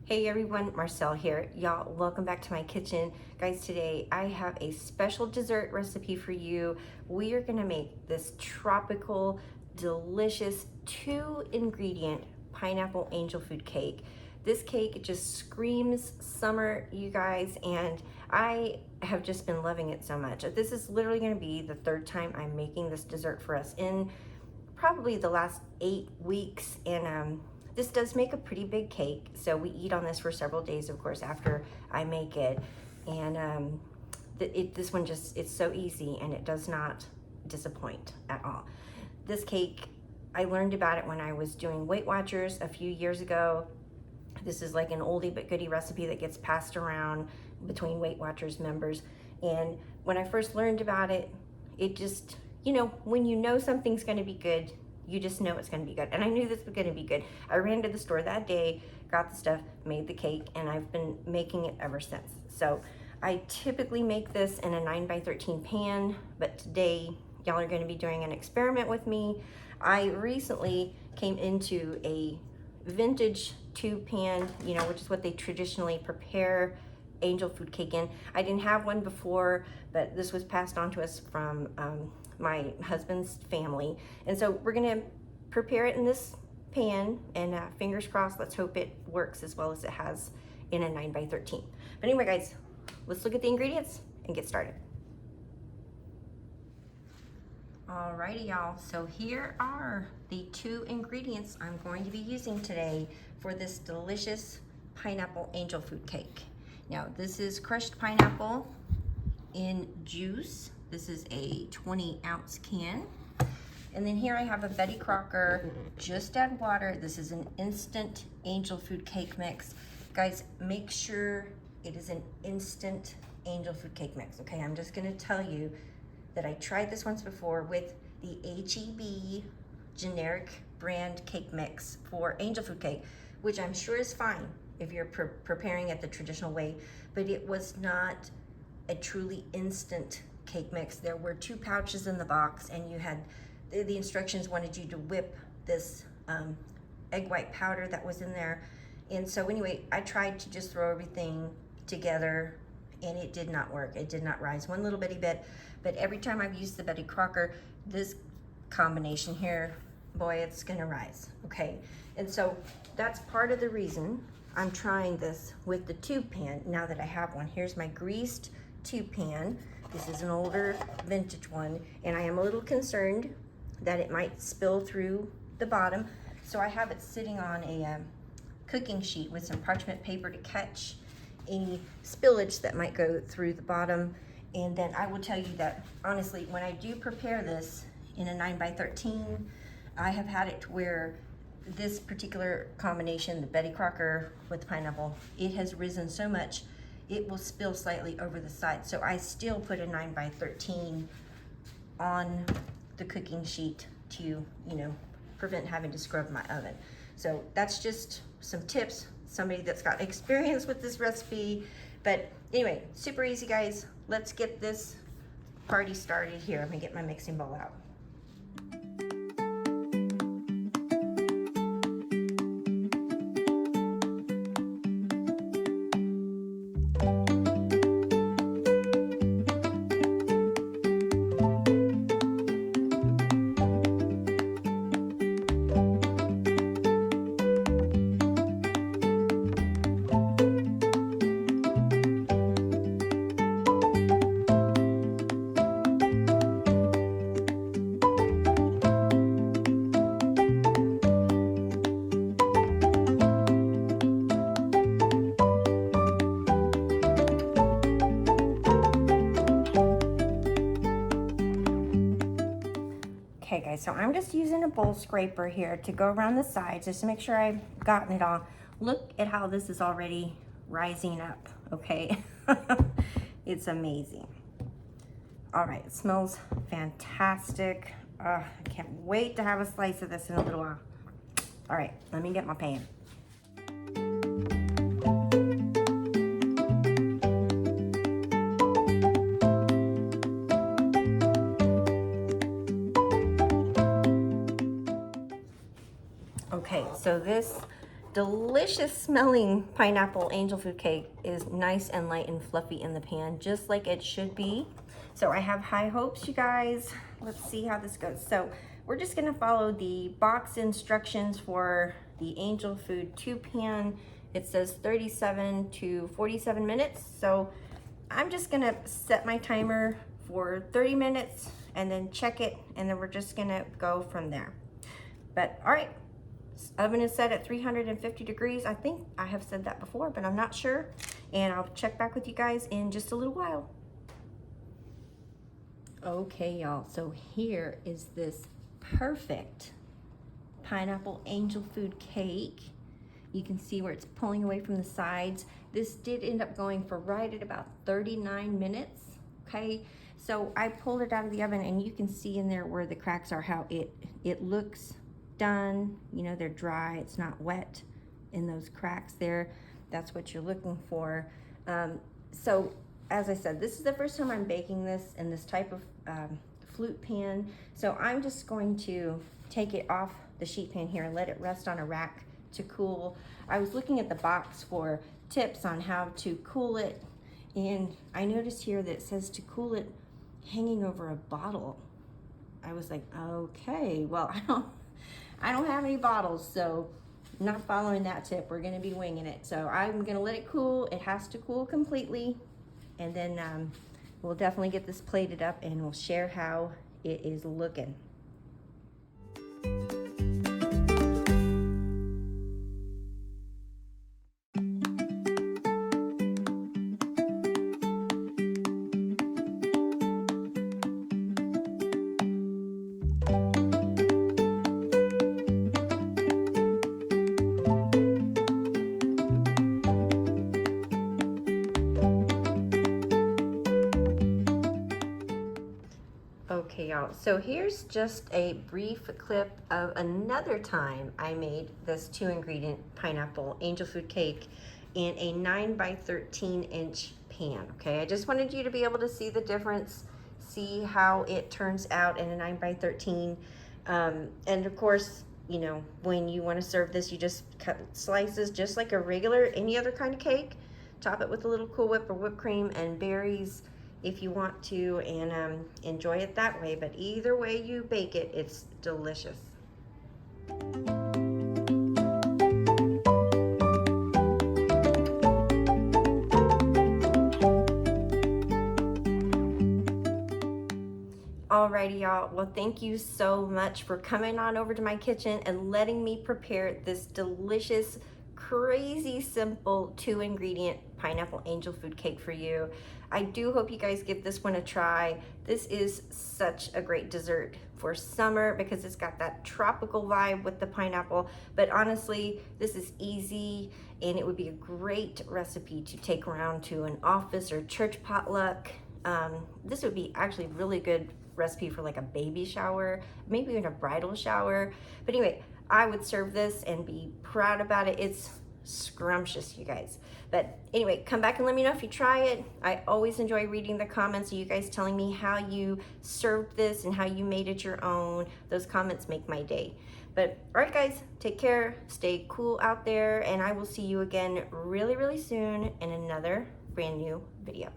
Hey everyone, Marcel here. Y'all, welcome back to my kitchen. Guys, today I have a special dessert recipe for you. We are gonna make this tropical, delicious, 2-ingredient pineapple angel food cake. This cake just screams summer, you guys, and I have just been loving it so much. This is literally gonna be the third time I'm making this dessert for us in probably the last 8 weeks, and this does make a pretty big cake, so we eat on this for several days, of course, after I make it. And this one just, it's so easy and it does not disappoint at all. This cake, I learned about it when I was doing Weight Watchers a few years ago. This is like an oldie but goodie recipe that gets passed around between Weight Watchers members. And when I first learned about it, it just, you know, when you know something's gonna be good, you just know it's gonna be good. And I knew this was gonna be good. I ran to the store that day, got the stuff, made the cake, and I've been making it ever since. So I typically make this in a 9x13 pan, but today y'all are gonna be doing an experiment with me. I recently came into a vintage tube pan, you know, which is what they traditionally prepare angel food cake in. I didn't have one before, but this was passed on to us from my husband's family. And so we're gonna prepare it in this pan, and fingers crossed, let's hope it works as well as it has in a 9x13. But anyway, guys, let's look at the ingredients and get started. Alrighty, y'all, so here are the 2 ingredients I'm going to be using today for this delicious pineapple angel food cake. Now, this is crushed pineapple in juice. This is a 20-ounce can. And then here I have a Betty Crocker, just add water. This is an instant angel food cake mix. Guys, make sure it is an instant angel food cake mix, okay? I'm just gonna tell you that I tried this once before with the HEB generic brand cake mix for angel food cake, which I'm sure is fine if you're preparing it the traditional way, but it was not a truly instant cake mix. There were 2 pouches in the box, and you had, the instructions wanted you to whip this egg white powder that was in there. And so anyway, I tried to just throw everything together, and it did not work. It did not rise one little bitty bit. But every time I've used the Betty Crocker, this combination here, boy, it's gonna rise, okay? And so that's part of the reason I'm trying this with the tube pan now that I have one. Here's my greased tube pan. This is an older vintage one, and I am a little concerned that it might spill through the bottom. So I have it sitting on a cooking sheet with some parchment paper to catch any spillage that might go through the bottom. And then I will tell you that, honestly, when I do prepare this in a 9x13, I have had it to where this particular combination, the Betty Crocker with pineapple, it has risen so much, it will spill slightly over the side. So I still put a 9x13 on the cooking sheet to, you know, prevent having to scrub my oven. So that's just some tips, somebody that's got experience with this recipe. But anyway, super easy, guys. Let's get this party started here. I'm gonna get my mixing bowl out. Okay guys, so I'm just using a bowl scraper here to go around the sides just to make sure I've gotten it all. Look at how this is already rising up, okay? It's amazing. All right, it smells fantastic. I can't wait to have a slice of this in a little while. All right, let me get my pan. Okay, so this delicious smelling pineapple angel food cake is nice and light and fluffy in the pan, just like it should be. So I have high hopes, you guys. Let's see how this goes. So we're just gonna follow the box instructions for the angel food 2 pan. It says 37 to 47 minutes. So I'm just gonna set my timer for 30 minutes and then check it, and then we're just gonna go from there. But all right, oven is set at 350 degrees. I think I have said that before, but I'm not sure. And I'll check back with you guys in just a little while. Okay, y'all, so here is this perfect pineapple angel food cake. You can see where it's pulling away from the sides. This did end up going for right at about 39 minutes, okay? So I pulled it out of the oven, and you can see in there where the cracks are, how it looks done. You know, they're dry, it's not wet in those cracks there. That's what you're looking for. So as I said, this is the first time I'm baking this in this type of flute pan. So I'm just going to take it off the sheet pan here and let it rest on a rack to cool. I was looking at the box for tips on how to cool it, and I noticed here that it says to cool it hanging over a bottle. I was like, okay, well, I don't have any bottles, so I'm not following that tip. We're gonna be winging it. So I'm gonna let it cool. It has to cool completely, and then we'll definitely get this plated up and we'll share how it is looking. Okay, y'all, so here's just a brief clip of another time I made this 2-ingredient pineapple angel food cake in a 9 by 13 inch pan, okay? I just wanted you to be able to see the difference, see how it turns out in a 9 by 13. And of course, you know, when you want to serve this, you just cut slices just like a regular, any other kind of cake. Top it with a little Cool Whip or whipped cream and berries if you want to, and enjoy it that way. But either way you bake it, it's delicious. Alrighty, y'all, well, thank you so much for coming on over to my kitchen and letting me prepare this delicious, crazy simple 2-ingredient pineapple angel food cake for you. I do hope you guys give this one a try. This is such a great dessert for summer because it's got that tropical vibe with the pineapple. But honestly, this is easy, and it would be a great recipe to take around to an office or church potluck. This would be actually really good recipe for like a baby shower, maybe even a bridal shower. But anyway, I would serve this and be proud about it. It's scrumptious, you guys. But anyway, come back and let me know if you try it. I always enjoy reading the comments of you guys telling me how you served this and how you made it your own. Those comments make my day. But all right, guys, take care, stay cool out there, and I will see you again really, really soon in another brand new video.